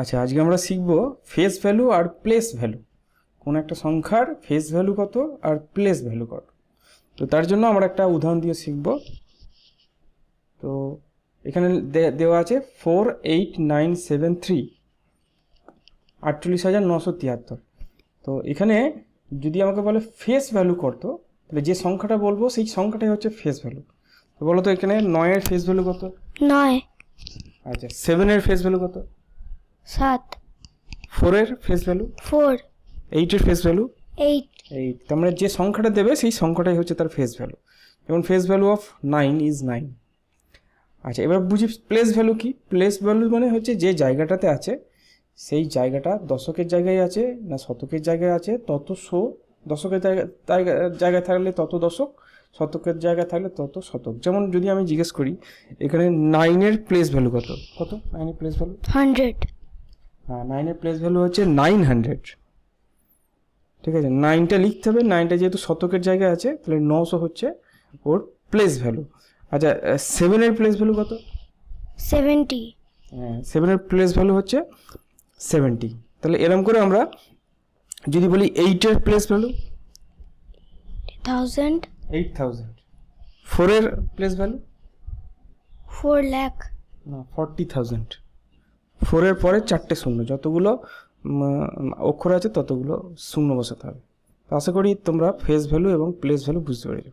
আচ্ছা, আজকে আমরা শিখব ফেস ভ্যালু আর প্লেস ভ্যালু। কোন একটা সংখ্যার ফেস ভ্যালু কত আর প্লেস ভ্যালু কত। তো তার জন্য আমরা একটা উদাহরণ দিয়ে শিখব। তো এখানে দেওয়া আছে 48973, 48,973। তো এখানে যদি আমাকে বলে ফেস ভ্যালু কত, তাহলে যে সংখ্যাটা বলবো সেই সংখ্যাটাই হচ্ছে ফেস ভ্যালু। তো বলো তো এখানে 9-এর ফেস ভ্যালু কত? 9। আচ্ছা, 7-এর ফেস ভ্যালু কত? 7। 4-এর ফেস ভ্যালু? 4। 8-এর ফেস ভ্যালু? 8। তার মানে যে সংখ্যাটা দেবে সেই সংখ্যাটাই হচ্ছে তার ফেস ভ্যালু। যেমন ফেস ভ্যালু অফ 9 ইজ 9। আচ্ছা, এবার বুঝি প্লেস ভ্যালু কি। প্লেস ভ্যালু মানে হচ্ছে যে জায়গাটাতে আছে সেই জায়গাটা দশকের জায়গায় আছে না শতকের জায়গায় আছে তত দশকের জায়গায় থাকলে তত দশক, শতকের জায়গায় থাকলে তত শতক। যেমন যদি আমি জিজ্ঞেস করি এখানে 9-এর প্লেস ভ্যালু কত? 9-এর প্লেস ভ্যালু 100। হ্যাঁ, 9-এর প্লেস ভ্যালু হচ্ছে 900। ঠিক আছে, 9টা লিখতে হবে। 9টা যেহেতু শতকের জায়গায় আছে তাহলে 900 হচ্ছে ওর প্লেস ভ্যালু। আচ্ছা, 7-এর প্লেস ভ্যালু কত? 70। হ্যাঁ, 7-এর প্লেস ভ্যালু হচ্ছে 70। তাহলে এরকম করে আমরা যদি বলি 8-এর প্লেস ভ্যালু 1000। 8000। 4-এর প্লেস ভ্যালু 4 lakh। না, 40,000। 4-এর পরে 4টে শূন্য, যতগুলো অক্ষর আছে ততগুলো শূন্য বসাতে হবে। তো আশা করি তোমরা ফেস ভ্যালু এবং প্লেস ভ্যালু বুঝতে পেরেছো।